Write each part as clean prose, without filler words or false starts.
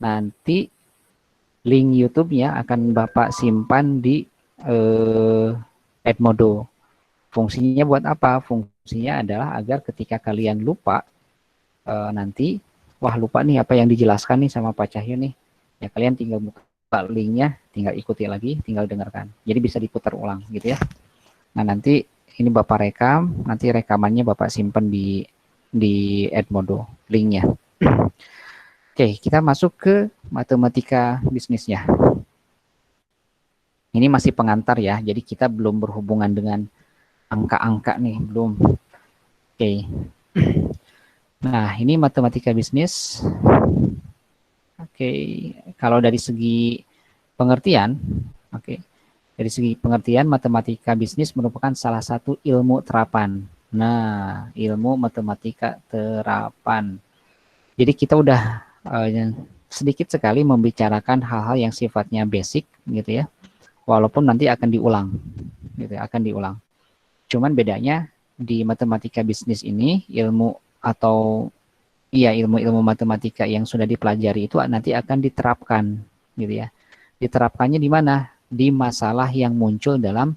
Nanti link YouTube-nya akan Bapak simpan di Edmodo. Fungsinya buat apa? Fungsinya adalah agar ketika kalian lupa nanti, wah lupa nih apa yang dijelaskan nih sama Pak Cahyo nih, ya kalian tinggal buka linknya, tinggal ikuti lagi, tinggal dengarkan. Jadi bisa diputar ulang gitu ya. Nah nanti ini Bapak rekam, nanti rekamannya Bapak simpan di Edmodo linknya. Oke, kita masuk ke matematika bisnisnya. Ini masih pengantar ya, jadi kita belum berhubungan dengan angka-angka nih, belum. Oke. Nah, ini matematika bisnis. Oke, kalau dari segi pengertian, oke. Dari segi pengertian, matematika bisnis merupakan salah satu ilmu terapan. Nah, ilmu matematika terapan. Jadi kita udah sedikit sekali membicarakan hal-hal yang sifatnya basic gitu ya. Walaupun nanti akan diulang gitu, akan diulang. Cuman bedanya di matematika bisnis ini ilmu atau ilmu-ilmu matematika yang sudah dipelajari itu nanti akan diterapkan gitu ya. Diterapkannya di mana? Di masalah yang muncul dalam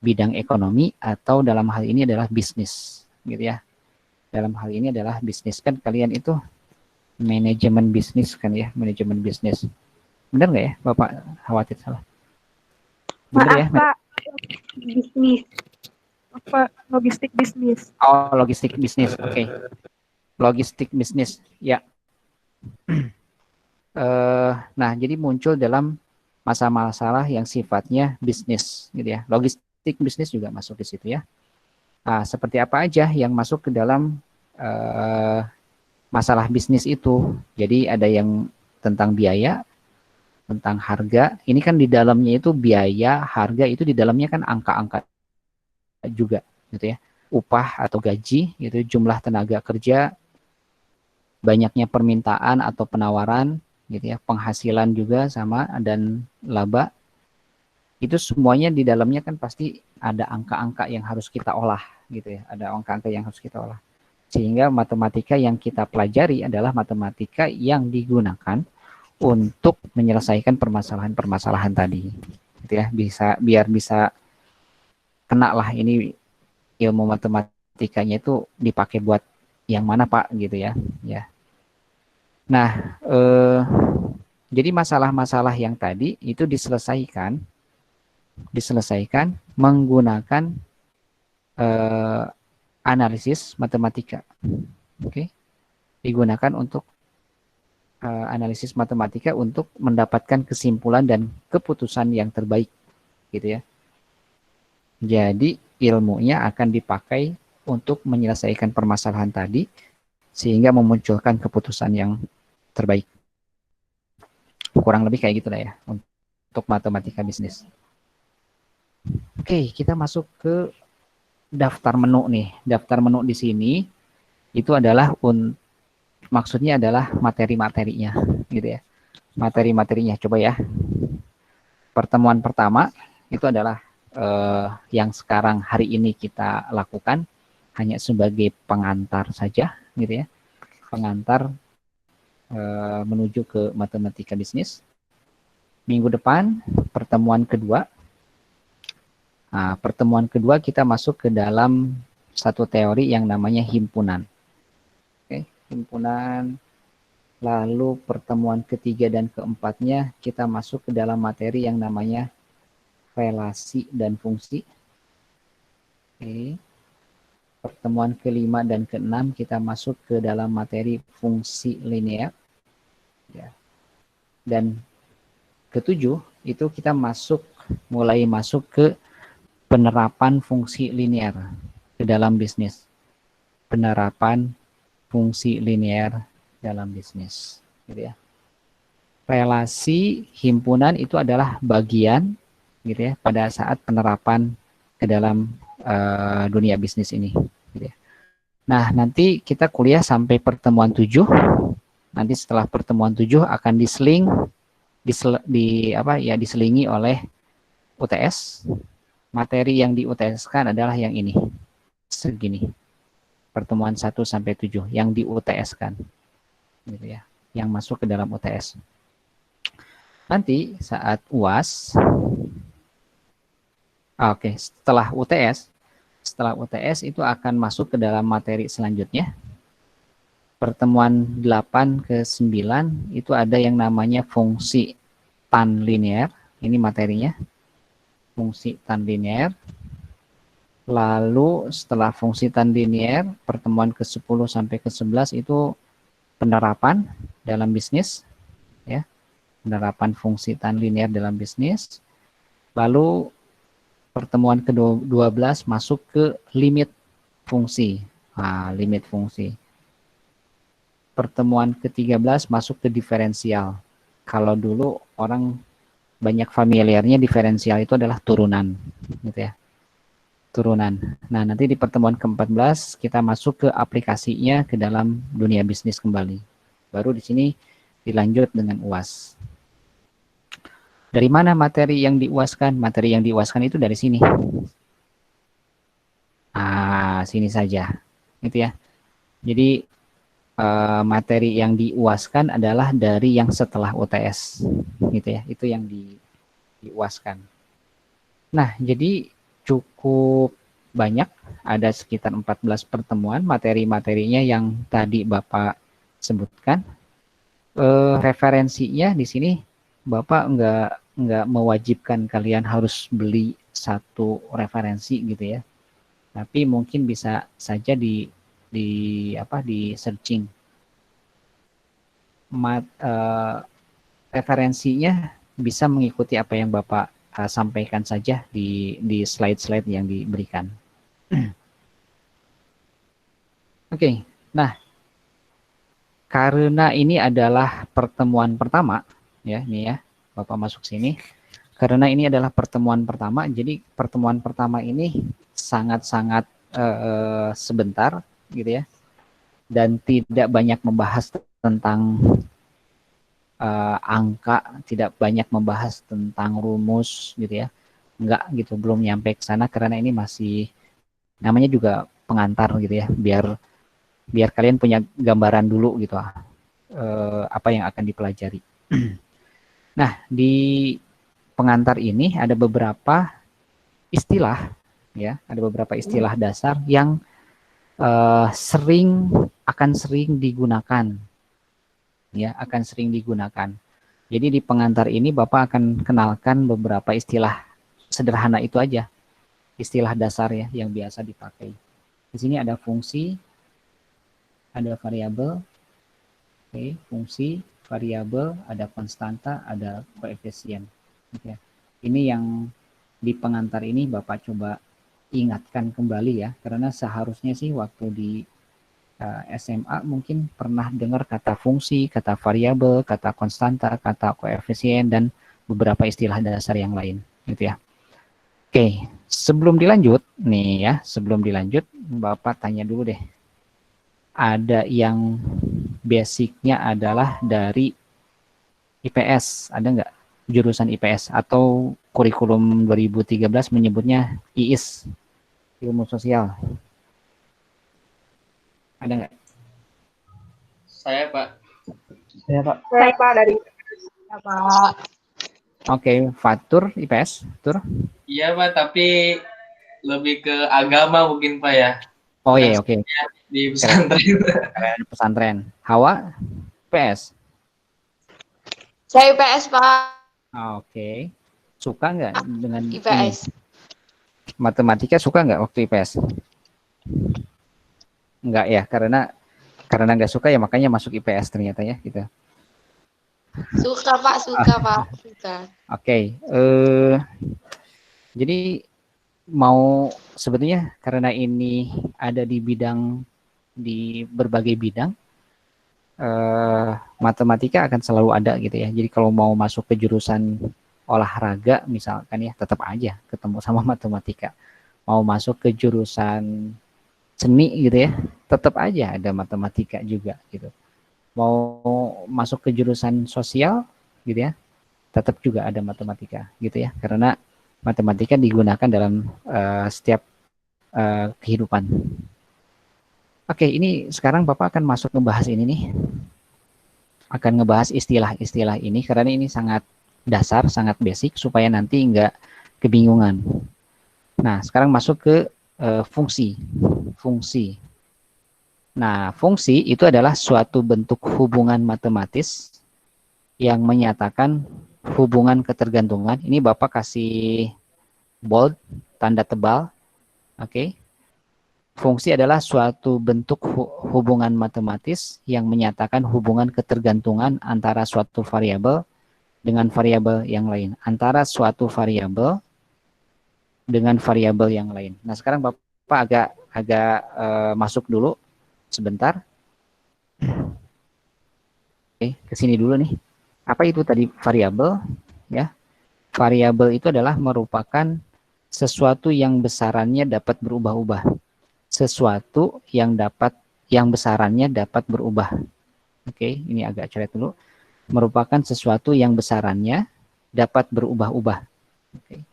bidang ekonomi atau dalam hal ini adalah bisnis gitu ya. Dalam hal ini adalah bisnis, kan kalian itu manajemen bisnis kan ya, manajemen bisnis. Benar nggak ya, Bapak? Khawatir salah. Benar ya? Pak, bisnis. Apa logistik bisnis? Oh, logistik bisnis. Oke. Logistik bisnis. Ya. Nah, jadi muncul dalam masalah-masalah yang sifatnya bisnis gitu ya. Logistik bisnis juga masuk di situ ya. Nah, seperti apa aja yang masuk ke dalam masalah bisnis itu. Jadi ada yang tentang biaya, tentang harga. Ini kan di dalamnya itu biaya, harga itu di dalamnya kan angka-angka juga gitu ya. Upah atau gaji gitu, jumlah tenaga kerja, banyaknya permintaan atau penawaran gitu ya, penghasilan juga sama, dan laba. Itu semuanya di dalamnya kan pasti ada angka-angka yang harus kita olah gitu ya, ada angka-angka yang harus kita olah. Sehingga matematika yang kita pelajari adalah matematika yang digunakan untuk menyelesaikan permasalahan-permasalahan tadi gitu ya, biar bisa kena lah ini ilmu matematikanya itu dipakai buat yang mana Pak gitu ya. Nah, jadi masalah-masalah yang tadi itu diselesaikan menggunakan analisis matematika. Oke. Digunakan untuk analisis matematika untuk mendapatkan kesimpulan dan keputusan yang terbaik gitu ya. Jadi ilmunya akan dipakai untuk menyelesaikan permasalahan tadi sehingga memunculkan keputusan yang terbaik. Kurang lebih kayak gitulah ya untuk matematika bisnis. Oke, kita masuk ke daftar menu nih. Daftar menu di sini itu adalah maksudnya adalah materi-materinya gitu ya. Materi-materinya coba ya. Pertemuan pertama itu adalah yang sekarang hari ini kita lakukan hanya sebagai pengantar saja gitu ya. Pengantar menuju ke matematika bisnis. Minggu depan pertemuan kedua. Nah, pertemuan kedua kita masuk ke dalam satu teori yang namanya himpunan. Oke, himpunan. Lalu pertemuan ketiga dan keempatnya kita masuk ke dalam materi yang namanya relasi dan fungsi. Oke. Pertemuan kelima dan keenam kita masuk ke dalam materi fungsi linear. Ya. Dan ketujuh itu kita mulai masuk ke penerapan fungsi linear ke dalam bisnis. Penerapan fungsi linear dalam bisnis. Gitu ya. Relasi himpunan itu adalah bagian gitu ya pada saat penerapan ke dalam dunia bisnis ini gitu ya. Nah, nanti kita kuliah sampai pertemuan 7. Nanti setelah pertemuan 7 akan diselingi oleh UTS. Materi yang di UTS-kan adalah yang ini. Segini. Pertemuan 1 sampai 7 yang di UTS-kan. Gitu ya. yang masuk ke dalam UTS. Nanti saat UAS, setelah UTS itu akan masuk ke dalam materi selanjutnya. Pertemuan 8 ke 9 itu ada yang namanya fungsi tan linear. Ini materinya, fungsi tan linear. Lalu setelah fungsi tan linear, pertemuan ke-10 sampai ke-11 itu penerapan dalam bisnis, ya, penerapan fungsi tan linear dalam bisnis. Lalu pertemuan ke-12 masuk ke limit fungsi. Nah, limit fungsi. Pertemuan ke-13 masuk ke diferensial. Kalau dulu orang banyak familiarnya diferensial itu adalah turunan, gitu ya. Turunan. Nah, nanti di pertemuan ke-14 kita masuk ke aplikasinya ke dalam dunia bisnis kembali. Baru di sini dilanjut dengan UAS. Dari mana materi yang diuaskan? Materi yang diuaskan itu dari sini. Ah, sini saja. Gitu ya. Jadi materi yang diuaskan adalah dari yang setelah UTS. Gitu ya. Itu yang diuaskan. Nah, jadi cukup banyak, ada sekitar 14 pertemuan, materi-materinya yang tadi Bapak sebutkan. Referensinya di sini Bapak nggak mewajibkan kalian harus beli satu referensi gitu ya. Tapi mungkin bisa saja di searching. Referensinya bisa mengikuti apa yang Bapak sampaikan saja di slide-slide yang diberikan. Oke, nah karena ini adalah pertemuan pertama, ya, nih ya, Bapak masuk sini. Karena ini adalah pertemuan pertama, jadi pertemuan pertama ini sangat-sangat sebentar, gitu ya, dan tidak banyak membahas tentang angka, tidak banyak membahas tentang rumus, gitu ya, enggak gitu, belum nyampe ke sana karena ini masih namanya juga pengantar, gitu ya, biar kalian punya gambaran dulu gitu apa yang akan dipelajari. Nah, di pengantar ini ada beberapa istilah, ya, ada beberapa istilah dasar yang akan sering digunakan, ya, akan sering digunakan. Jadi di pengantar ini Bapak akan kenalkan beberapa istilah sederhana itu aja, istilah dasar ya yang biasa dipakai. Di sini ada fungsi, ada variabel, fungsi, variabel, ada konstanta, ada koefisien. Oke. Ini yang di pengantar ini Bapak coba ingatkan kembali ya, karena seharusnya sih waktu di SMA mungkin pernah dengar kata fungsi, kata variabel, kata konstanta, kata koefisien, dan beberapa istilah dasar yang lain, gitu ya. Oke, sebelum dilanjut nih ya, sebelum dilanjut Bapak tanya dulu deh. Ada yang basicnya adalah dari IPS, ada nggak jurusan IPS atau kurikulum 2013 menyebutnya IIS, ilmu sosial? Ada nggak? Saya, Pak. Saya, Pak. Saya Pak dari Pak. Oke, Fatur IPS, Tur? Iya, Pak, tapi lebih ke agama mungkin, Pak ya. Oh iya, oke. Di pesantren. Keren, pesantren. Hawa, IPS? Saya IPS, Pak. Oke. Suka nggak dengan IPS? ini? Matematika suka nggak waktu IPS? Enggak ya, karena nggak suka ya makanya masuk IPS ternyata ya gitu. Suka, Pak, suka, Pak. Suka. Oke. Jadi mau sebetulnya karena ini ada di berbagai bidang, matematika akan selalu ada gitu ya. Jadi kalau mau masuk ke jurusan olahraga misalkan ya, tetap aja ketemu sama matematika. Mau masuk ke jurusan seni gitu ya, tetap aja ada matematika juga gitu. Mau masuk ke jurusan sosial gitu ya, tetap juga ada matematika gitu ya, karena matematika digunakan dalam setiap kehidupan. Oke, ini sekarang Bapak akan masuk membahas ini nih. akan ngebahas istilah-istilah ini karena ini sangat dasar, sangat basic supaya nanti nggak kebingungan. Nah, sekarang masuk ke fungsi. Fungsi. Nah, fungsi itu adalah suatu bentuk hubungan matematis yang menyatakan hubungan ketergantungan. Ini Bapak kasih bold, tanda tebal. Oke. Fungsi adalah suatu bentuk hubungan matematis yang menyatakan hubungan ketergantungan antara suatu variabel dengan variabel yang lain. Antara suatu variabel dengan variabel yang lain. Nah, sekarang Bapak agak masuk dulu sebentar. Oke, ke sini dulu nih. Apa itu tadi variabel? Ya, variabel itu adalah merupakan sesuatu yang besarannya dapat berubah-ubah. Sesuatu yang besarannya dapat berubah. Oke, ini agak coret dulu. Merupakan sesuatu yang besarannya dapat berubah-ubah. Oke.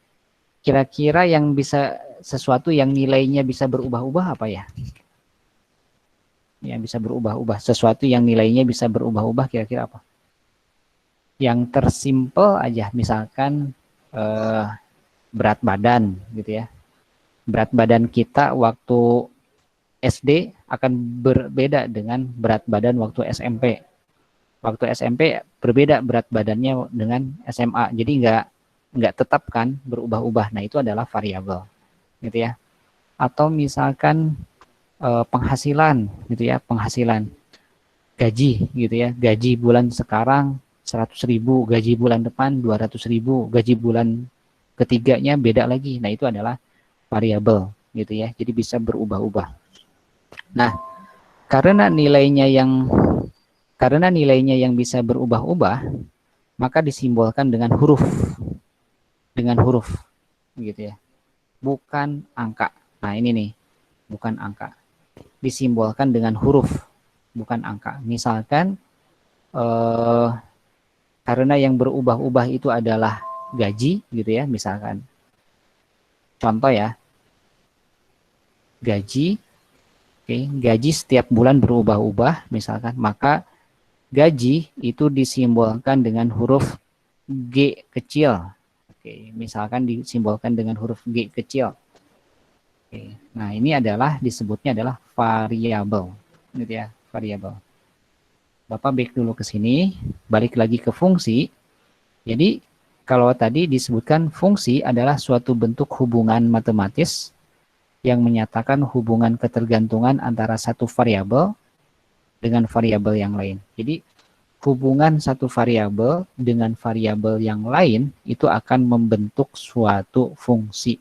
Kira-kira yang bisa sesuatu yang nilainya bisa berubah-ubah apa ya? Yang bisa berubah-ubah. Sesuatu yang nilainya bisa berubah-ubah kira-kira apa? Yang tersimpel aja, misalkan berat badan gitu ya. Berat badan kita waktu SD akan berbeda dengan berat badan waktu SMP. Waktu SMP berbeda berat badannya dengan SMA. Jadi nggak tetap kan berubah-ubah. Nah, itu adalah variabel gitu ya. Atau misalkan penghasilan gitu ya, penghasilan gaji gitu ya. Gaji bulan sekarang 100.000, gaji bulan depan 200.000, gaji bulan ketiganya beda lagi. Nah, itu adalah variabel gitu ya. Jadi bisa berubah-ubah. Nah, karena nilainya yang bisa berubah-ubah, maka disimbolkan dengan huruf. Dengan huruf gitu ya. Bukan angka. Nah, ini nih, bukan angka. Disimbolkan dengan huruf, bukan angka. Misalkan karena yang berubah-ubah itu adalah gaji gitu ya, misalkan. Contoh ya. Gaji, oke, gaji setiap bulan berubah-ubah misalkan, maka gaji itu disimbolkan dengan huruf G kecil. Oke, misalkan disimbolkan dengan huruf G kecil. Oke, nah ini disebutnya adalah variabel, gitu ya, variabel. Bapak back dulu ke sini, balik lagi ke fungsi. Jadi kalau tadi disebutkan fungsi adalah suatu bentuk hubungan matematis yang menyatakan hubungan ketergantungan antara satu variabel dengan variabel yang lain. Jadi hubungan satu variabel dengan variabel yang lain itu akan membentuk suatu fungsi.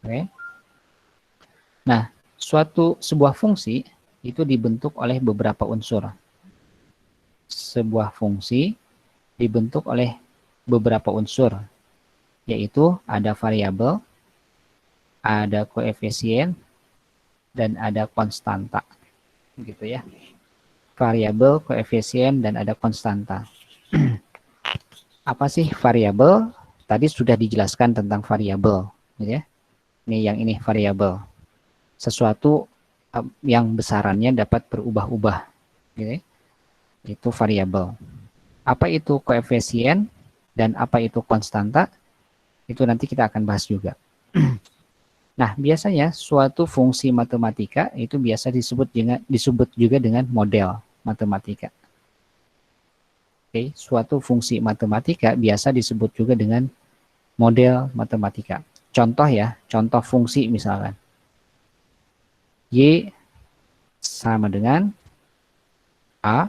Oke. Nah, sebuah fungsi itu dibentuk oleh beberapa unsur. Sebuah fungsi dibentuk oleh beberapa unsur, yaitu ada variabel, ada koefisien, dan ada konstanta. Gitu ya. Variabel, koefisien, dan ada konstanta. Apa sih variabel? Tadi sudah dijelaskan tentang variabel, gitu ya. Ini variabel. Sesuatu yang besarannya dapat berubah-ubah, gitu ya. Itu variabel. Apa itu koefisien dan apa itu konstanta? Itu nanti kita akan bahas juga. Nah, biasanya suatu fungsi matematika itu biasa disebut juga dengan model matematika. Oke, suatu fungsi matematika biasa disebut juga dengan model matematika. Contoh ya, contoh fungsi misalkan. Y sama dengan A,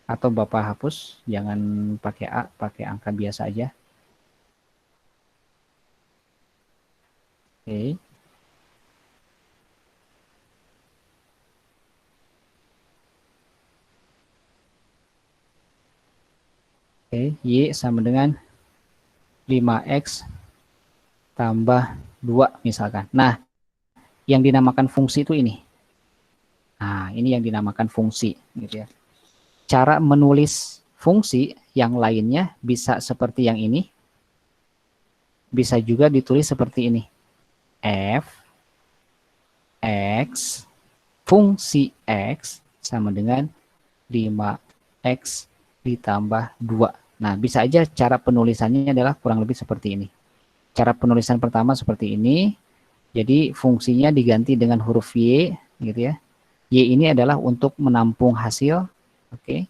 atau Bapak hapus, jangan pakai A, pakai angka biasa aja. Oke. Oke, Y sama dengan 5X tambah 2 misalkan. Nah, yang dinamakan fungsi itu ini. Nah, ini yang dinamakan fungsi gitu ya. Cara menulis fungsi yang lainnya bisa seperti yang ini. Bisa juga ditulis seperti ini. F X fungsi X sama dengan 5 X ditambah 2. Nah, bisa aja cara penulisannya adalah kurang lebih seperti ini. Cara penulisan pertama seperti ini. Jadi fungsinya diganti dengan huruf Y, gitu ya. Y ini adalah untuk menampung hasil, oke.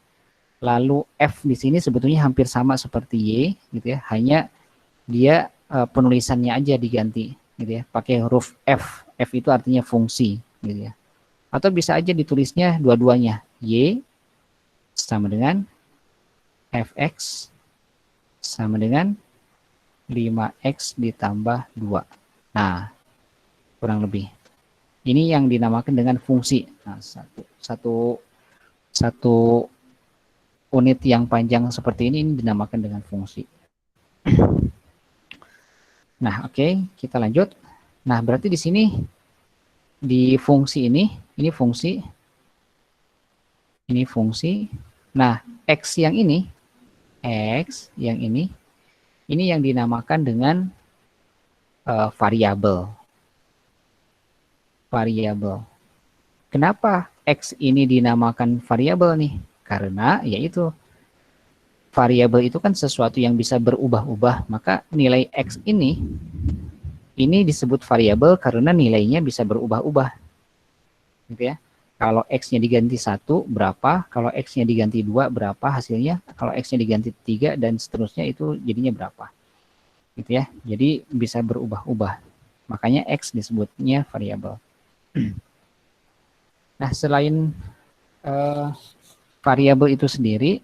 Lalu F di sini sebetulnya hampir sama seperti Y, gitu ya. Hanya dia penulisannya aja diganti, gitu ya. Pakai huruf F. F itu artinya fungsi, gitu ya. Atau bisa aja ditulisnya dua-duanya. Y sama dengan Fx sama dengan 5x ditambah 2. Nah, kurang lebih. Ini yang dinamakan dengan fungsi. Nah, satu unit yang panjang seperti ini dinamakan dengan fungsi. Nah, oke, kita lanjut. Nah, berarti di sini di fungsi ini fungsi. Ini fungsi. Nah, X yang ini yang dinamakan dengan variabel. Variabel. Kenapa X ini dinamakan variabel nih? Karena yaitu variabel itu kan sesuatu yang bisa berubah-ubah, maka nilai X ini disebut variabel karena nilainya bisa berubah-ubah. Gitu ya. Kalau X-nya diganti 1 berapa, kalau X-nya diganti 2 berapa hasilnya, kalau X-nya diganti 3 dan seterusnya itu jadinya berapa. Gitu ya. Jadi bisa berubah-ubah. Makanya X disebutnya variabel. Nah, selain variabel itu sendiri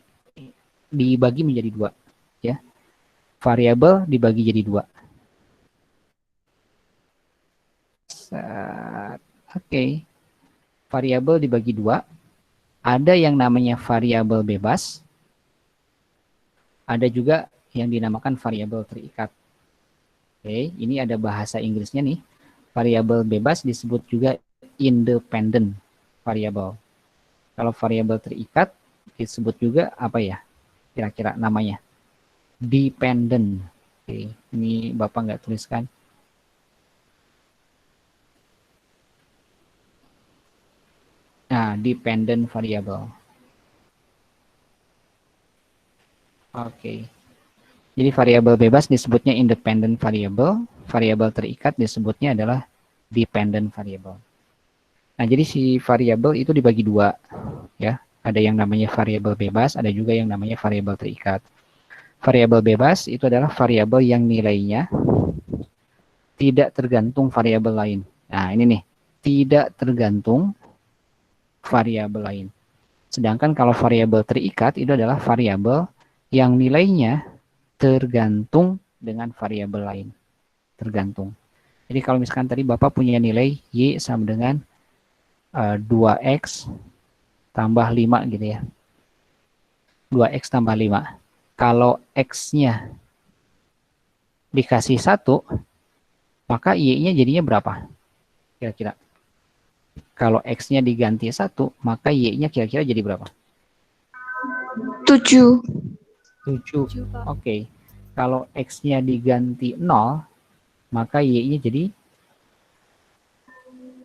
dibagi menjadi 2, ya. Variabel dibagi jadi 2. Oke. Variabel dibagi 2. Ada yang namanya variabel bebas. Ada juga yang dinamakan variabel terikat. Oke, ini ada bahasa Inggrisnya nih. Variabel bebas disebut juga independent variable. Kalau variabel terikat disebut juga apa ya? Kira-kira namanya dependent. Oke, ini Bapak nggak tuliskan. Nah, dependent variable. Oke. Jadi variabel bebas disebutnya independent variable, variabel terikat disebutnya adalah dependent variable. Nah, jadi si variabel itu dibagi 2, ya. Ada yang namanya variabel bebas, ada juga yang namanya variabel terikat. Variabel bebas itu adalah variabel yang nilainya tidak tergantung variabel lain. Nah, ini nih, tidak tergantung variabel lain. Sedangkan kalau variabel terikat itu adalah variabel yang nilainya tergantung dengan variabel lain. Tergantung. Jadi kalau misalkan tadi Bapak punya nilai Y sama dengan 2X tambah 5 gitu ya. 2X tambah 5. Kalau X-nya dikasih 1, maka Y-nya jadinya berapa? Kira-kira. Kalau X-nya diganti 1, maka Y-nya kira-kira jadi berapa? 7. 7. Oke. Kalau X-nya diganti 0, maka Y-nya jadi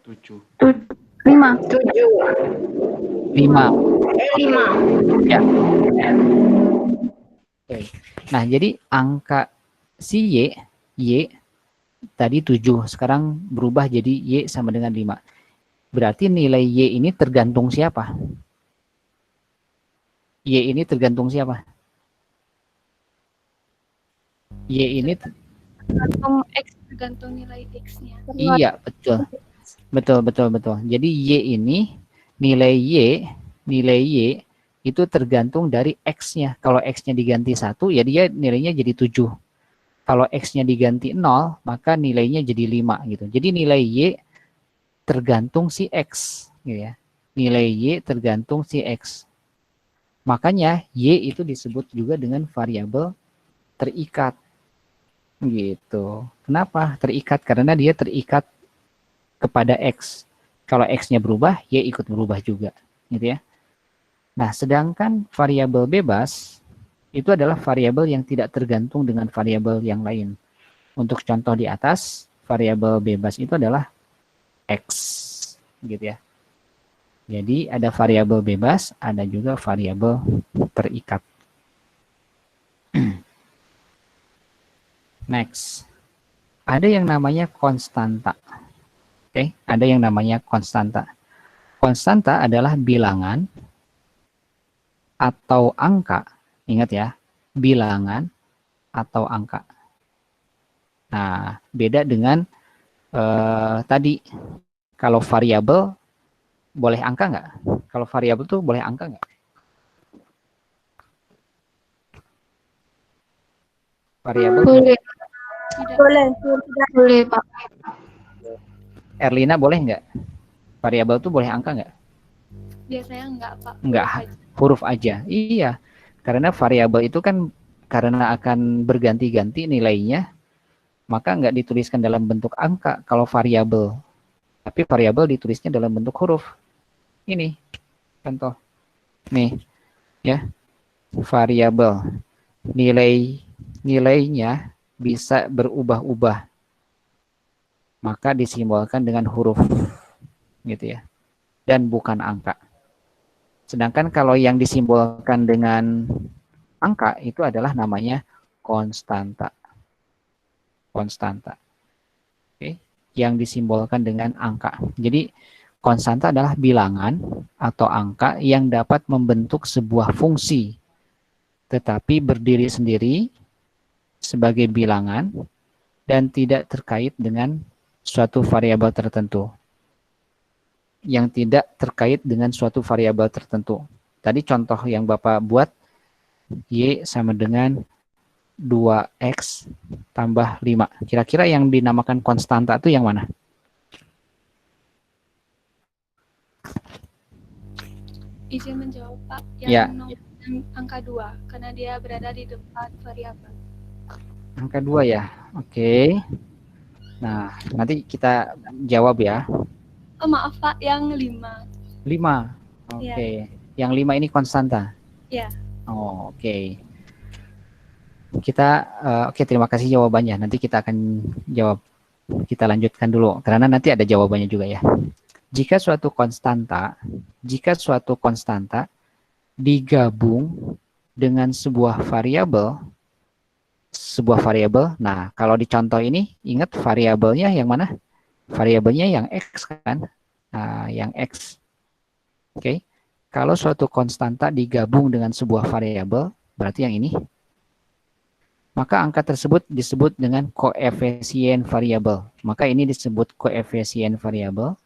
7. 5. 7. 5. 5. Ya. Oke. Nah, jadi angka si Y tadi 7, sekarang berubah jadi Y sama dengan 5. Berarti nilai Y ini tergantung siapa? Y ini tergantung siapa? Y ini Tergantung X, tergantung nilai X-nya. iya, betul. Betul. Jadi Y ini nilai Y itu tergantung dari X-nya. Kalau X-nya diganti 1, ya dia nilainya jadi 7. Kalau X-nya diganti 0, maka nilainya jadi 5 gitu. Jadi nilai Y tergantung si X gitu ya. Nilai Y tergantung si X. Makanya Y itu disebut juga dengan variabel terikat. Gitu. Kenapa terikat? Karena dia terikat kepada X. Kalau X-nya berubah, Y ikut berubah juga. Gitu ya. Nah, sedangkan variabel bebas itu adalah variabel yang tidak tergantung dengan variabel yang lain. Untuk contoh di atas, variabel bebas itu adalah X. Gitu ya. Jadi ada variabel bebas, ada juga variabel terikat. Next. Ada yang namanya konstanta. Oke, ada yang namanya konstanta. Konstanta adalah bilangan atau angka. Ingat ya, bilangan atau angka. Nah, beda dengan tadi. Kalau variabel boleh angka nggak? Kalau variabel tuh boleh angka nggak? Variabel Boleh. Tidak. Boleh. Boleh, Pak. Erlina boleh nggak? Variabel tuh boleh angka nggak? Biasanya enggak, Pak. Enggak, Huruf aja. huruf aja. Iya, karena variabel itu kan karena akan berganti-ganti nilainya, maka nggak dituliskan dalam bentuk angka kalau variabel. Tapi variabel ditulisnya dalam bentuk huruf. Ini contoh. Nih, ya. Variabel. Nilainya bisa berubah-ubah. Maka disimbolkan dengan huruf gitu ya. Dan bukan angka. Sedangkan kalau yang disimbolkan dengan angka itu adalah namanya konstanta. Konstanta. Oke, yang disimbolkan dengan angka. Jadi konstanta adalah bilangan atau angka yang dapat membentuk sebuah fungsi tetapi berdiri sendiri sebagai bilangan dan tidak terkait dengan suatu variabel tertentu. Yang tidak terkait dengan suatu variabel tertentu. Tadi contoh yang Bapak buat, Y sama dengan 2X tambah 5. Kira-kira yang dinamakan konstanta itu yang mana? Izin menjawab, Pak. Yang Ya. yang angka 2, karena dia berada di depan variabel. Angka 2 ya. Oke. Nah, nanti kita jawab ya. Oh, maaf, Pak. Yang 5. 5. Oke. Yang 5 ini konstanta? Ya. Oh, oke. Kita, oke, terima kasih jawabannya. Nanti kita akan jawab. Kita lanjutkan dulu, karena nanti ada jawabannya juga ya. Jika suatu konstanta digabung dengan sebuah variabel, nah kalau di contoh ini, ingat variabelnya yang mana? Variabelnya yang X kan? Nah, yang X. Oke. Kalau suatu konstanta digabung dengan sebuah variabel, berarti yang ini. Maka angka tersebut disebut dengan koefisien variabel. Maka ini disebut koefisien variabel.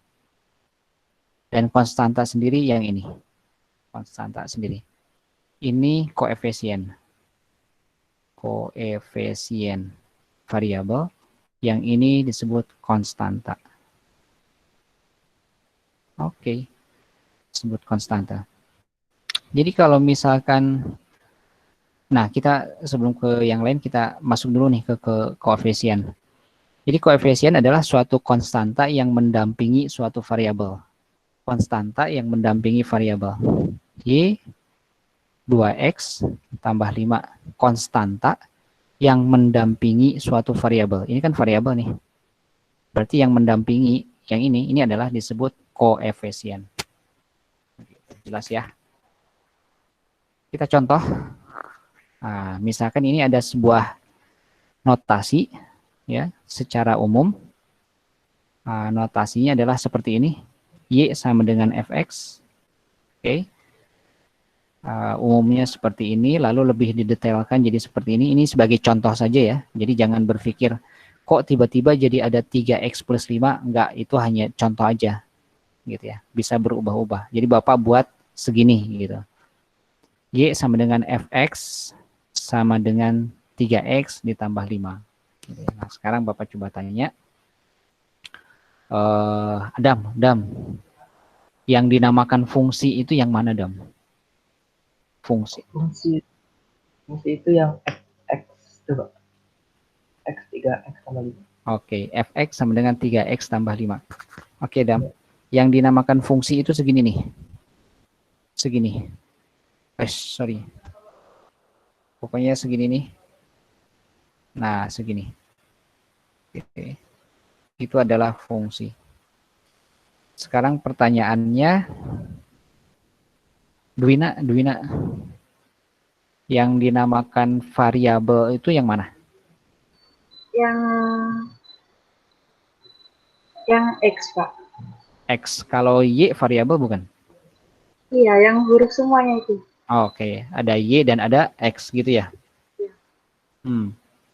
Dan konstanta sendiri yang ini. Konstanta sendiri. Ini koefisien. Koefisien variabel. Yang ini disebut konstanta. Oke. Disebut konstanta. Jadi kalau misalkan, nah kita sebelum ke yang lain kita masuk dulu nih ke koefisien. Jadi koefisien adalah suatu konstanta yang mendampingi suatu variabel. Konstanta yang mendampingi variabel. Y 2X tambah 5. Konstanta yang mendampingi suatu variabel. Ini kan variabel nih. Berarti yang mendampingi yang ini adalah disebut koefisien. Jelas ya? Kita contoh. Nah, misalkan ini ada sebuah notasi ya, secara umum. Nah, notasinya adalah seperti ini. Y sama dengan fx. Oke. Umumnya seperti ini, lalu lebih didetailkan jadi seperti ini. Ini sebagai contoh saja ya. Jadi jangan berpikir kok tiba-tiba jadi ada 3x plus 5. Enggak, itu hanya contoh aja. Gitu ya. Bisa berubah-ubah. Jadi Bapak buat segini gitu. Y sama dengan fx sama dengan 3x ditambah 5. Nah, sekarang Bapak coba tanya. Dam, yang dinamakan fungsi itu yang mana, Dam? Fungsi itu yang x coba. X 3x tambah 5. Oke, fx sama dengan 3x tambah 5. Oke, Dam. Yang dinamakan fungsi itu segini nih. Segini. Sorry. Pokoknya segini nih. Nah, segini. Oke. Itu adalah fungsi. Sekarang pertanyaannya, Dwina, yang dinamakan variabel itu yang mana? Yang X, Pak. X. Kalau Y variabel bukan? Iya, yang huruf semuanya itu. Oke, ada Y dan ada X gitu ya.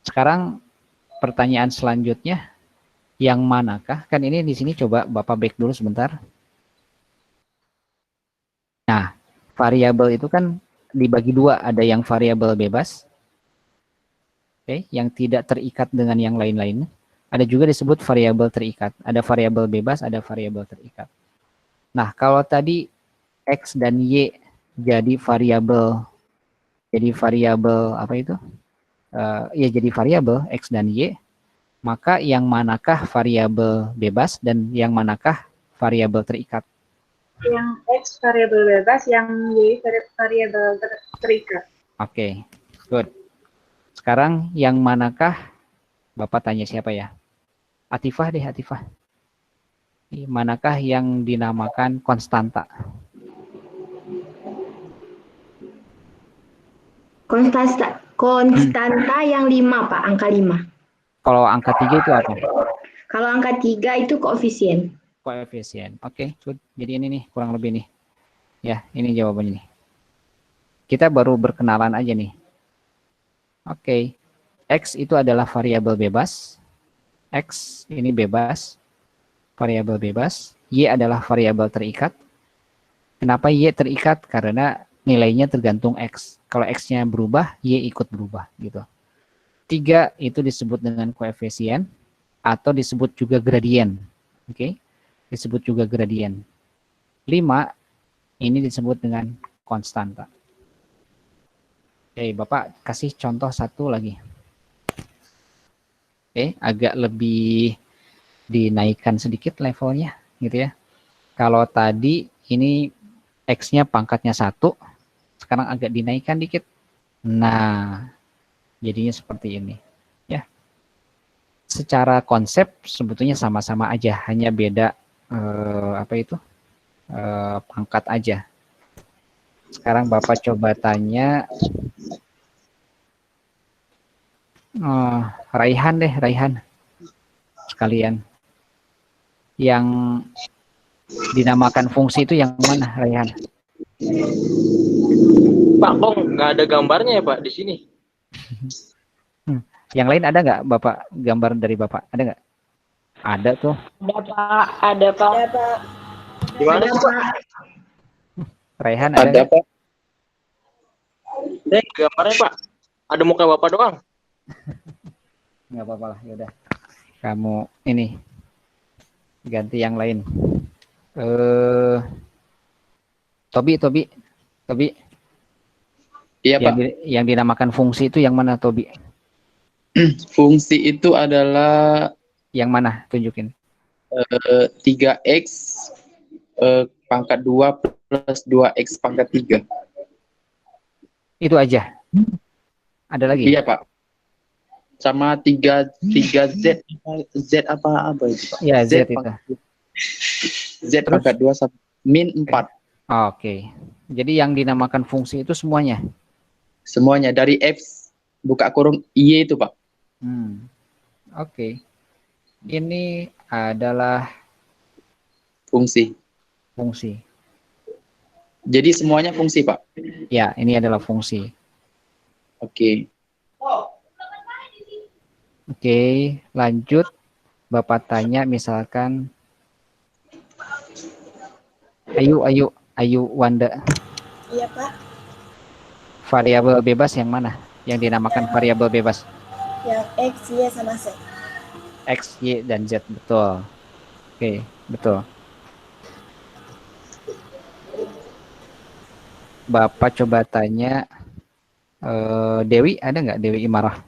Sekarang pertanyaan selanjutnya, yang manakah? Kan ini di sini coba Bapak back dulu sebentar. Nah, variabel itu kan dibagi dua, ada yang variabel bebas, yang tidak terikat dengan yang lain-lain. Ada juga disebut variabel terikat. Ada variabel bebas, ada variabel terikat. Nah, kalau tadi X dan Y jadi variabel apa itu? Ya jadi variabel X dan Y, maka yang manakah variabel bebas dan yang manakah variabel terikat? Yang X variabel bebas, yang Y variabel terikat. Oke, good. Sekarang yang manakah? Bapak tanya siapa ya? Atifah deh, Atifah. Manakah yang dinamakan konstanta? Konstanta yang 5, Pak, angka 5. Kalau angka 3 itu apa? Kalau angka 3 itu koefisien. Koefisien. Oke, good. Jadi ini nih, kurang lebih nih. Ya, ini jawabannya nih. Kita baru berkenalan aja nih. Oke. X itu adalah variabel bebas. X ini bebas. Variabel bebas. Y adalah variabel terikat. Kenapa Y terikat? Karena nilainya tergantung X. Kalau X-nya berubah, Y ikut berubah gitu. 3 itu disebut dengan koefisien atau disebut juga gradien. Oke. Disebut juga gradien. 5 ini disebut dengan konstanta. Oke, Bapak kasih contoh satu lagi. Oke, agak lebih dinaikkan sedikit levelnya gitu ya. Kalau tadi ini X-nya pangkatnya 1, sekarang agak dinaikkan dikit. Nah, jadinya seperti ini ya. Secara konsep sebetulnya sama-sama aja, hanya beda pangkat aja. Sekarang Bapak coba tanya Raihan sekalian. Yang dinamakan fungsi itu yang mana, Raihan? Pak, kok nggak ada gambarnya ya Pak di sini? Yang lain ada nggak, Bapak? Gambar dari Bapak ada nggak? Ada tuh. Ada, Pak. Di mana sih Pak? Raihan ada nggak? Pak. Gambarnya Pak. Ada muka Bapak doang. Nggak apa-apa lah, yaudah. Kamu ini ganti yang lain. Tobi. Iya Pak. Yang dinamakan fungsi itu yang mana, Tobi? Fungsi itu adalah Yang mana? Tunjukin. 3x pangkat 2 plus 2x pangkat 3. Itu aja. Ada lagi? Iya Pak. Sama 3z apa itu Pak? Ya, Z itu. Z pangkat 2 sama min 4. Oke. Jadi yang dinamakan fungsi itu semuanya? Semuanya dari f buka kurung y itu Pak. Oke. Ini adalah Fungsi. Jadi semuanya fungsi Pak. Ya, ini adalah fungsi. Oke. Oke, lanjut. Bapak tanya misalkan Ayu Wanda. Iya, Pak. Variabel bebas yang mana? Yang dinamakan variabel bebas? Yang X, Y, sama Z. X, Y, dan Z, betul. Oke, betul. Bapak coba tanya Dewi, ada nggak Dewi Imarah?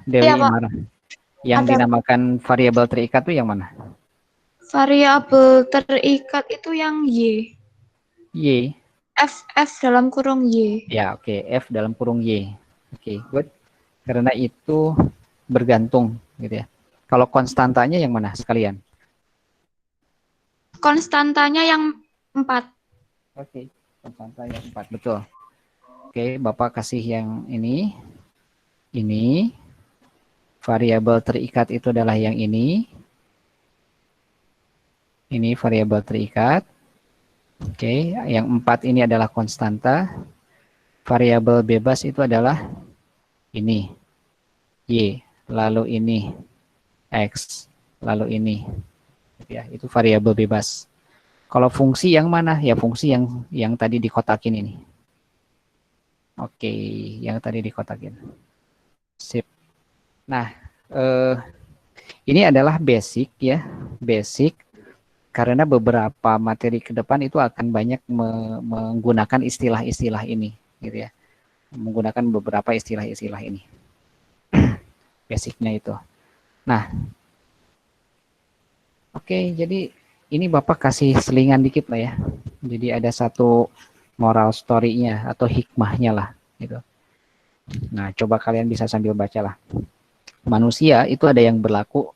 Dewi Iya, Pak. Imarah. Yang Ada. dinamakan variabel terikat itu yang mana? Variabel terikat itu yang Y. Y. F dalam kurung Y. Ya, oke. F dalam kurung Y. Oke, good. Karena itu bergantung, gitu ya. Kalau konstantanya yang mana sekalian? Konstantanya yang 4. Oke, konstanta yang 4, betul. Oke, Bapak kasih yang ini. Ini. Variabel terikat itu adalah yang ini. Ini variabel terikat. Oke, yang 4 ini adalah konstanta. Variabel bebas itu adalah ini. Y, lalu ini X, lalu ini. Ya, itu variabel bebas. Kalau fungsi yang mana? Ya fungsi yang tadi dikotakin ini. Oke, yang tadi dikotakin. Sip. Nah, ini adalah basic ya, basic. Karena beberapa materi ke depan itu akan banyak menggunakan istilah-istilah ini, gitu ya. Menggunakan beberapa istilah-istilah ini. Basicnya itu. Nah, oke, jadi ini Bapak kasih selingan dikit lah ya. Jadi ada satu moral story-nya atau hikmahnya lah gitu. Nah, coba kalian bisa sambil baca lah. Manusia itu ada yang berlaku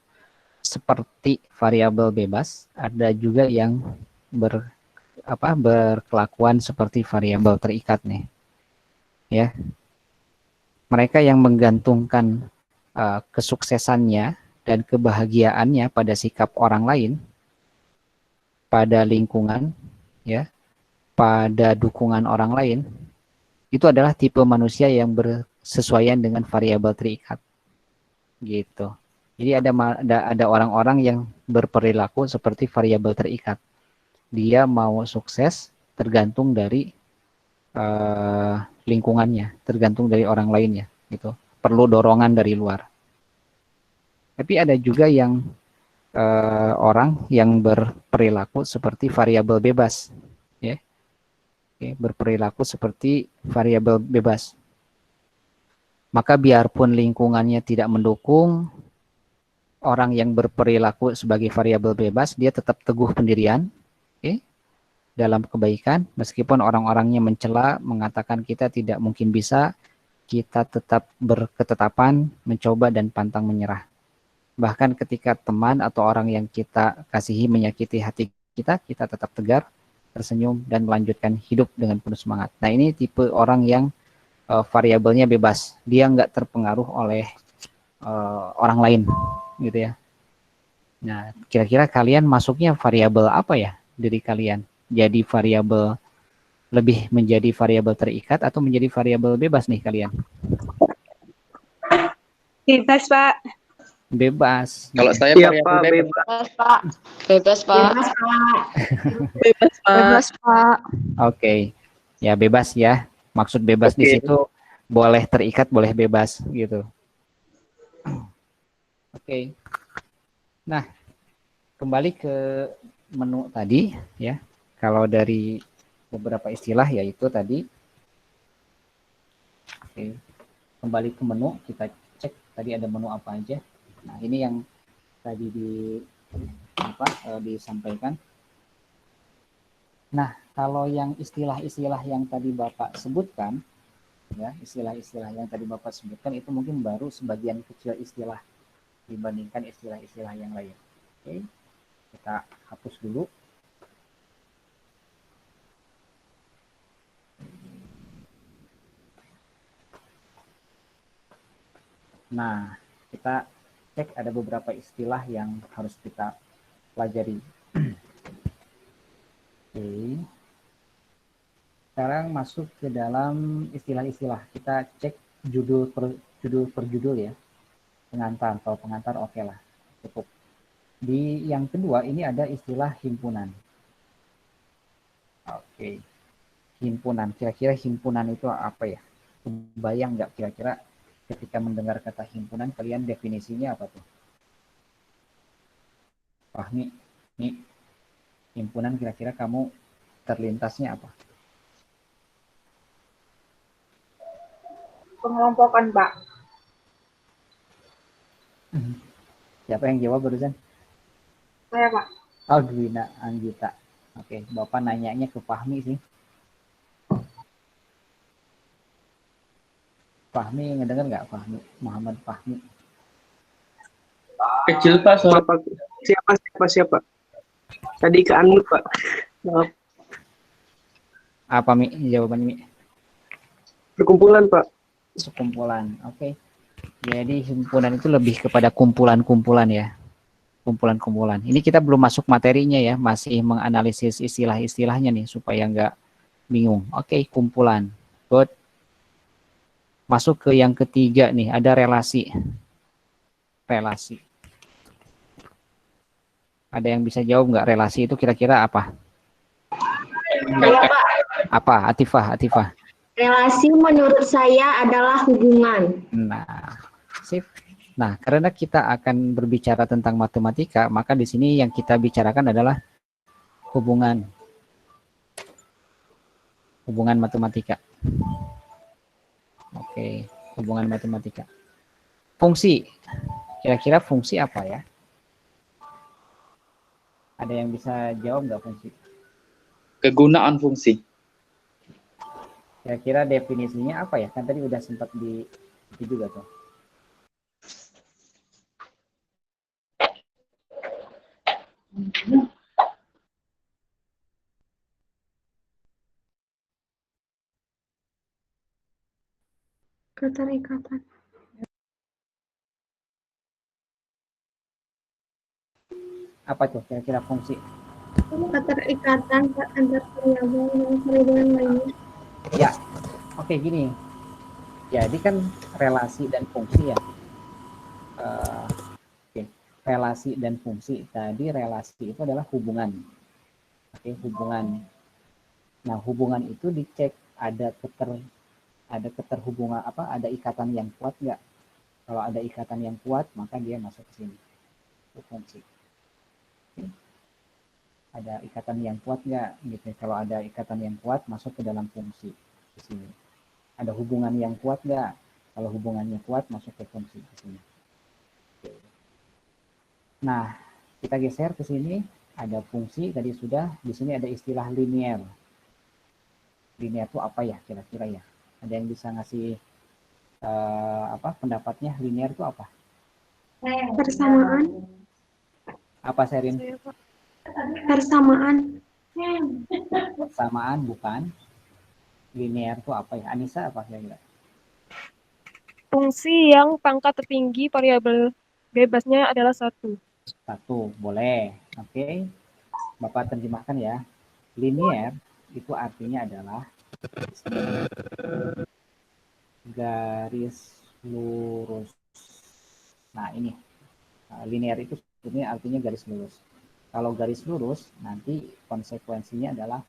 seperti variabel bebas, ada juga yang berkelakuan seperti variabel terikat nih. Ya. Mereka yang menggantungkan kesuksesannya dan kebahagiaannya pada sikap orang lain, pada lingkungan, ya, pada dukungan orang lain, itu adalah tipe manusia yang bersesuaian dengan variabel terikat, gitu. Jadi ada orang-orang yang berperilaku seperti variabel terikat. Dia mau sukses tergantung dari lingkungannya, tergantung dari orang lainnya, gitu. Perlu dorongan dari luar. Tapi ada juga yang orang yang berperilaku seperti variabel bebas, ya. Oke, berperilaku seperti variabel bebas. Maka biarpun lingkungannya tidak mendukung, orang yang berperilaku sebagai variabel bebas, dia tetap teguh pendirian, oke, dalam kebaikan, meskipun orang-orangnya mencela, mengatakan kita tidak mungkin bisa, kita tetap berketetapan, mencoba dan pantang menyerah. Bahkan ketika teman atau orang yang kita kasihi menyakiti hati kita, kita tetap tegar, tersenyum, dan melanjutkan hidup dengan penuh semangat. Nah, ini tipe orang yang variabelnya bebas. Dia nggak terpengaruh oleh orang lain, gitu ya. Nah, kira-kira kalian masuknya variabel apa ya diri kalian? Jadi variabel lebih menjadi variabel terikat atau menjadi variabel bebas nih kalian? Bebas, Pak. Bebas. Kalau saya Iya, variabel Pak, bebas. Bebas, Pak. Bebas, Pak. Bebas, Pak. Bebas, Pak. Bebas, Pak. Oke. Ya bebas ya. Maksud bebas di Oke. situ boleh terikat, boleh bebas gitu. Oke. Nah, kembali ke menu tadi ya. Kalau dari beberapa istilah yaitu tadi. Oke. Kembali ke menu, kita cek tadi ada menu apa aja. Nah, ini yang tadi disampaikan. Nah, kalau yang istilah-istilah yang tadi Bapak sebutkan, ya, istilah-istilah yang tadi Bapak sebutkan itu mungkin baru sebagian kecil istilah dibandingkan istilah-istilah yang lain. Oke, kita hapus dulu. Nah, kita cek ada beberapa istilah yang harus kita pelajari. Oke. Sekarang masuk ke dalam istilah-istilah. Kita cek judul per judul ya. Pengantar, kalau pengantar oke lah, cukup. Di yang kedua ini ada istilah himpunan. Oke. Himpunan, kira-kira himpunan itu apa ya? Bayang nggak kira-kira ketika mendengar kata himpunan kalian definisinya apa tuh? Fahmi, nih himpunan kira-kira kamu terlintasnya apa? Pengelompokan, Pak. Siapa yang jawab barusan? Saya, Pak. Oh, Dwina Anggita. Oke, Bapak nanyanya ke Fahmi sih. Fahmi ngedenger nggak Fahmi? Muhammad Fahmi. Kecil Pak suara. Pak. Siapa? Tadi ke Anu, Pak. Maaf. Apa Mi? Jawaban Mi? Perkumpulan, Pak. Sekumpulan. Oke. Jadi himpunan itu lebih kepada kumpulan-kumpulan ya. Kumpulan-kumpulan. Ini kita belum masuk materinya ya, masih menganalisis istilah-istilahnya nih supaya nggak bingung. Oke, kumpulan. Good. Masuk ke yang ketiga nih, ada relasi. Relasi. Ada yang bisa jawab nggak relasi itu kira-kira apa? Saya Pak, Apa? Atifah. relasi menurut saya adalah hubungan. Nah, sip. Nah, karena kita akan berbicara tentang matematika, maka di sini yang kita bicarakan adalah hubungan. Hubungan matematika. Oke, hubungan matematika. Fungsi. Kira-kira fungsi apa ya? Ada yang bisa jawab nggak fungsi? Kegunaan fungsi. Kira-kira definisinya apa ya? Kan tadi udah sempat itu juga tuh. Keterikatan. Apa tuh kira-kira fungsi? Keterikatan antar variabel dengan variabel yang lainnya. Ya, oke gini. Jadi kan relasi dan fungsi ya. Oke. Relasi dan fungsi. Tadi relasi itu adalah hubungan. Oke, hubungan. Nah, hubungan itu dicek ada keterhubungan apa? Ada ikatan yang kuat nggak? Kalau ada ikatan yang kuat, maka dia masuk ke sini. Itu fungsi. Oke. Ada ikatan yang kuat nggak? Gitu. Kalau ada ikatan yang kuat, masuk ke dalam fungsi di sini. Ada hubungan yang kuat nggak? Kalau hubungannya kuat, masuk ke fungsi di sini. Oke. Nah, kita geser ke sini. Ada fungsi tadi sudah. Di sini ada istilah linear. Linear itu apa ya kira-kira ya? Ada yang bisa ngasih pendapatnya? Linear itu apa? Persamaan. Apa Serin? Saya Pak. Persamaan. Persamaan bukan. Linear itu apa ya? Anissa apa kira-kira? Fungsi yang pangkat tertinggi variabel bebasnya adalah 1. 1, boleh. Oke. Bapak terjemahkan ya. Linear itu artinya adalah garis lurus. Nah, ini. Linear itu sebetulnya artinya garis lurus. Kalau garis lurus, nanti konsekuensinya adalah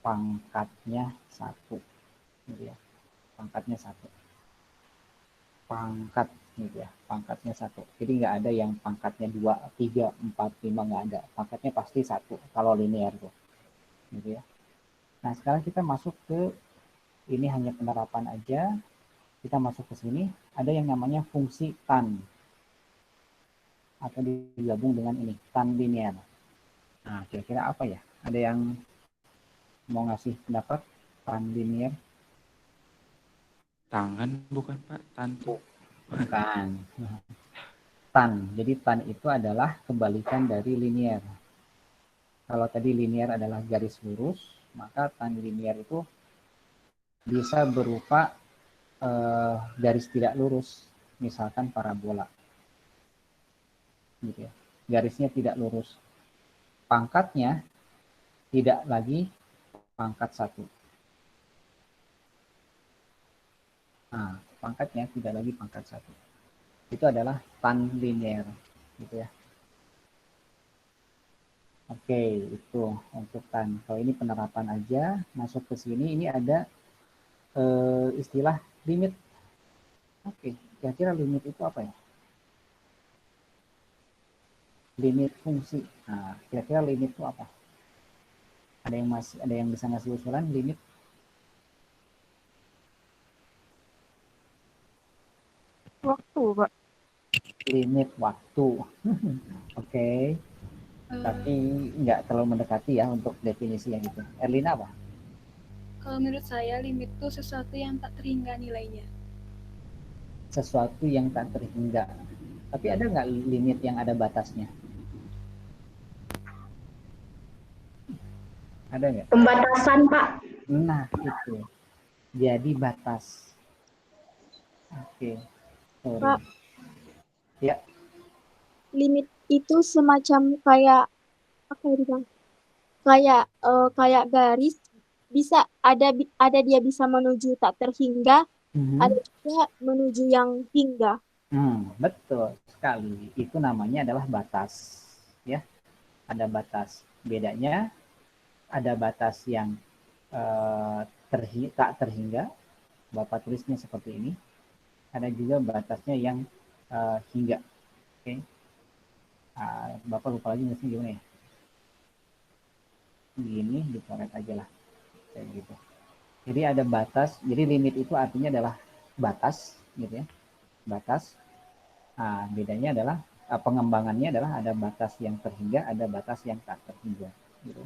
pangkatnya 1. Gitu ya. Pangkatnya 1. Pangkat gitu ya, pangkatnya 1. Jadi nggak ada yang pangkatnya 2, 3, 4, 5, nggak ada. Pangkatnya pasti 1 kalau linear tuh. Gitu ya. Nah, sekarang kita masuk ke ini hanya penerapan aja. Kita masuk ke sini, ada yang namanya fungsi tan. Atau digabung dengan ini, tan linear. Nah, kira-kira apa ya? Ada yang mau ngasih pendapat tan linear? Tangan bukan Pak, tantu. Bukan. Tan. Jadi tan itu adalah kebalikan dari linear. Kalau tadi linear adalah garis lurus, maka tan linear itu bisa berupa garis tidak lurus, misalkan parabola. Gitu ya. Garisnya tidak lurus. Pangkatnya tidak lagi pangkat 1. Nah, pangkatnya tidak lagi pangkat 1. Itu adalah tan linear, gitu ya. Oke, itu untuk tan. Kalau ini penerapan aja, masuk ke sini, ini ada istilah limit. Oke, kira-kira limit itu apa ya? Limit fungsi. Nah, kira-kira limit itu apa? Ada yang bisa ngasih usulan limit? Waktu, Pak. Limit waktu. Oke. Tapi nggak terlalu mendekati ya untuk definisi yang itu. Erlina apa? Kalau menurut saya, limit itu sesuatu yang tak terhingga nilainya. Sesuatu yang tak terhingga. Tapi ada nggak limit yang ada batasnya? Ada nggak? Pembatasan, Pak. Nah, itu. Jadi batas. Oke. Sorry. Pak. Ya. Limit itu semacam kayak apa ya dibilang? Kayak garis, bisa ada dia bisa menuju tak terhingga, ada juga menuju yang hingga. Betul sekali. Itu namanya adalah batas. Ya, ada batas. Bedanya ada batas yang tak terhingga. Bapak tulisnya seperti ini. Ada juga batasnya yang hingga. Oke. Bapak lupa lagi nulisnya gimana ya? Gini, dicoret aja lah. Kayak gitu. Jadi ada batas. Jadi limit itu artinya adalah batas, gitu ya. Batas. Bedanya adalah pengembangannya adalah ada batas yang terhingga, ada batas yang tak terhingga. Gitu.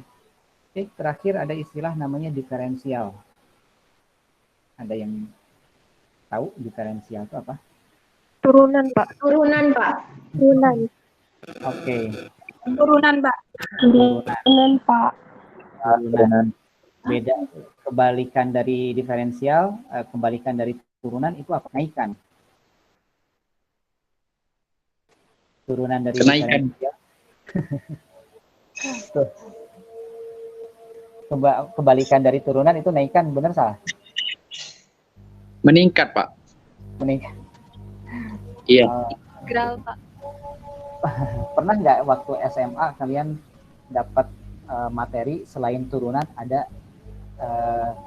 Oke, terakhir ada istilah namanya diferensial. Ada yang tahu diferensial itu apa? Turunan, Pak. Turunan, Pak. Turunan. Oke. Turunan, Pak. Turunan, Pak. Turunan. Beda. Kebalikan dari diferensial, kebalikan dari turunan itu apa? Kenaikan. Turunan dari Kenaikan. diferensial. Kebalikan dari turunan itu naikkan, benar salah? Meningkat, Pak. Meningkat. Iya. Integral, Pak. Pernah nggak waktu SMA kalian dapat materi selain turunan ada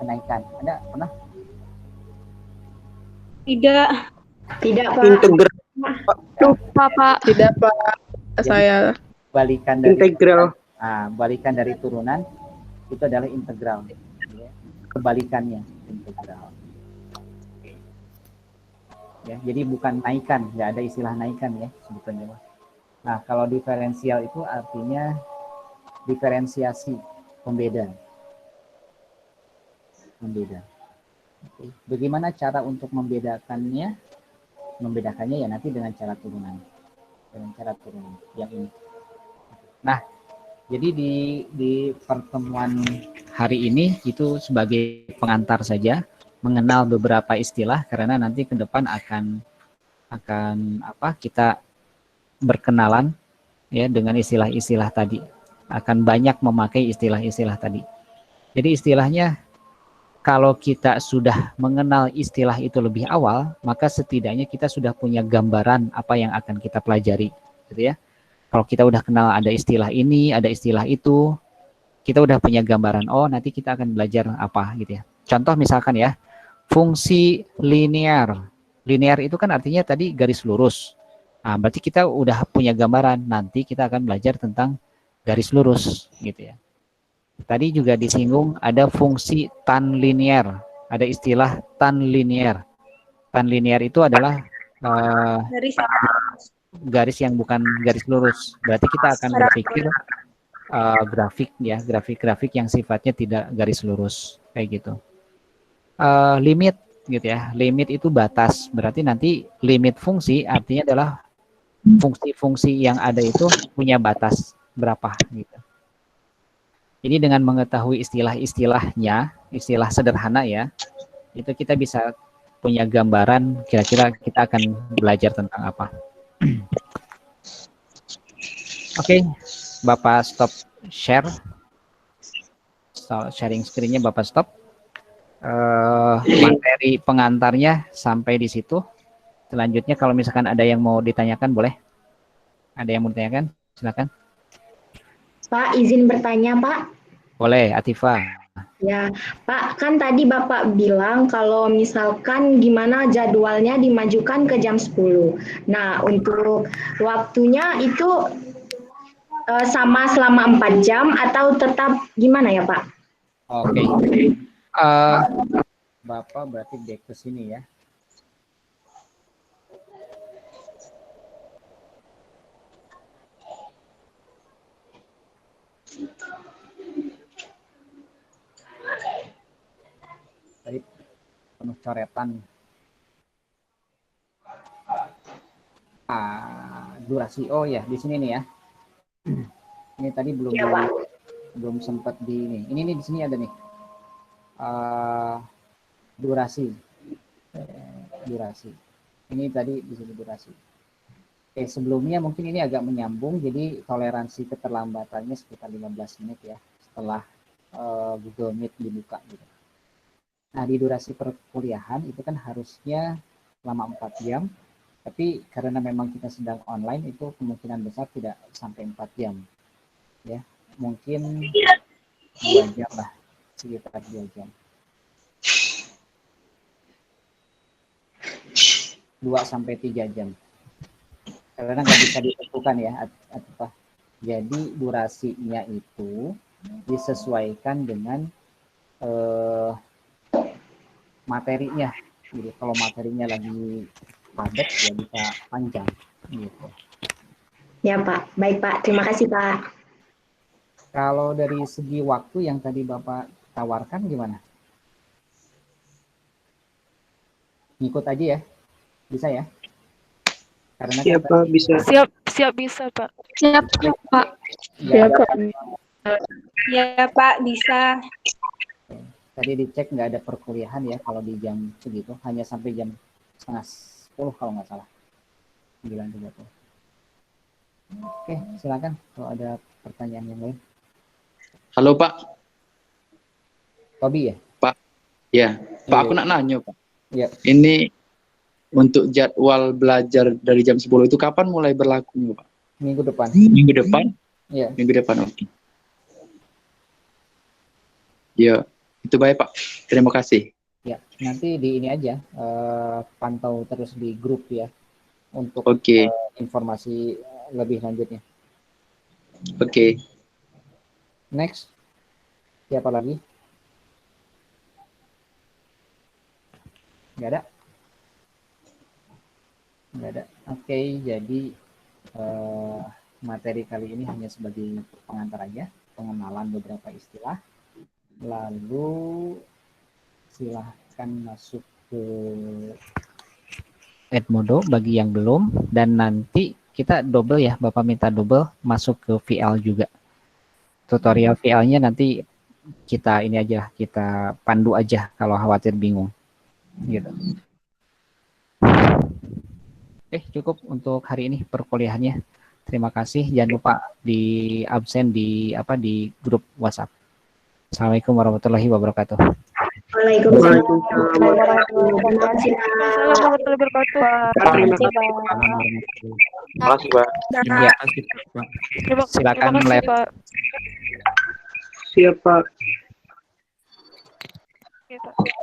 kenaikan? Ada? Pernah? Tidak. Tidak, Pak. Integral. Lupa, Pak. Tidak, Pak. Saya Balikan dari integral. balikan dari turunan itu adalah integral. Ya. Kebalikannya integral. Ya, jadi bukan naikan, nggak ada istilah naikan ya sebetulnya. Nah, kalau diferensial itu artinya diferensiasi, pembeda. Membeda. Oke. Bagaimana cara untuk membedakannya? Membedakannya ya nanti dengan cara turunan. Dengan cara turunan yang ini. Nah, jadi di pertemuan hari ini itu sebagai pengantar saja, mengenal beberapa istilah karena nanti ke depan akan kita berkenalan ya dengan istilah-istilah tadi. Akan banyak memakai istilah-istilah tadi. Jadi istilahnya kalau kita sudah mengenal istilah itu lebih awal, maka setidaknya kita sudah punya gambaran apa yang akan kita pelajari, gitu ya. Kalau kita udah kenal ada istilah ini, ada istilah itu, kita udah punya gambaran, oh nanti kita akan belajar apa gitu ya. Contoh misalkan ya, fungsi linear. Linear itu kan artinya tadi garis lurus. Nah, berarti kita udah punya gambaran, nanti kita akan belajar tentang garis lurus gitu ya. Tadi juga disinggung ada fungsi tan linear, ada istilah tan linear. Tan linear itu adalah garis yang bukan garis lurus. Berarti kita akan berpikir grafik ya, grafik-grafik yang sifatnya tidak garis lurus kayak gitu. Limit gitu ya, limit itu batas. Berarti nanti limit fungsi artinya adalah fungsi-fungsi yang ada itu punya batas berapa gitu. Jadi dengan mengetahui istilah-istilahnya, istilah sederhana ya, itu kita bisa punya gambaran kira-kira kita akan belajar tentang apa. Oke, Bapak stop share. Sharing screen-nya Bapak stop. Materi pengantarnya sampai di situ. Selanjutnya kalau misalkan ada yang mau ditanyakan boleh. Ada yang mau ditanyakan? Silakan. Pak, izin bertanya, Pak. Boleh, Atifah. Ya, Pak, kan tadi Bapak bilang kalau misalkan gimana jadwalnya dimajukan ke jam 10. Nah, untuk waktunya itu sama selama 4 jam atau tetap gimana ya, Pak? Oke. Bapak berarti back ke sini ya. Tadi penuh coretan. durasi. Oh ya, di sini nih ya. Ini tadi belum Iya, Pak. belum sempat di ini. Ini nih di sini ada nih. Durasi. Durasi. Ini tadi di sini durasi. Oke, sebelumnya mungkin ini agak menyambung, jadi toleransi keterlambatannya sekitar 15 menit ya, setelah Google Meet dibuka gitu. Nah, di durasi perkuliahan itu kan harusnya selama 4 jam, tapi karena memang kita sedang online itu kemungkinan besar tidak sampai 4 jam. Ya, mungkin 2 jam lah, sekitar 2 jam. 2 sampai 3 jam. Karena nggak bisa ditentukan ya apa. Jadi durasinya itu disesuaikan dengan materinya. Jadi kalau materinya lagi padat ya bisa panjang gitu. Ya, Pak. Baik, Pak. Terima kasih, Pak. Kalau dari segi waktu yang tadi Bapak tawarkan gimana? Ngikut aja ya? Bisa ya? Karena Siap, Pak, bisa. Siap bisa, Pak. Siap, Pak. ya, Ya, Pak, bisa. tadi dicek nggak ada perkuliahan ya kalau di jam segitu, hanya sampai jam 9:30 kalau nggak salah. 9:30. Oke, silakan kalau ada pertanyaan yang lain. Halo Pak. Tobi ya? Pak. Ya, Pak aku nak nanya Pak. Ya. Ini untuk jadwal belajar dari jam 10 itu kapan mulai berlakunya Pak? Minggu depan. Minggu depan? Iya. Minggu depan, oke. Ya, itu baik Pak. Terima kasih. Ya, nanti di ini aja, pantau terus di grup ya, untuk informasi lebih lanjutnya. Oke. Next, siapa lagi? Nggak ada? Nggak ada. Oke, jadi materi kali ini hanya sebagai pengantar aja, pengenalan beberapa istilah. Lalu silahkan masuk ke Edmodo bagi yang belum, dan nanti kita double ya, Bapak minta double masuk ke VL juga. Tutorial VL-nya nanti kita ini aja, kita pandu aja kalau khawatir bingung. Gitu. Cukup untuk hari ini perkuliahannya. Terima kasih. Jangan lupa di absen di grup WhatsApp. Assalamualaikum warahmatullahi wabarakatuh. Waalaikumsalam. Terima kasih, Pak. Terima kasih, Pak. Ya. Silakan lab. Siap, Pak. Pak.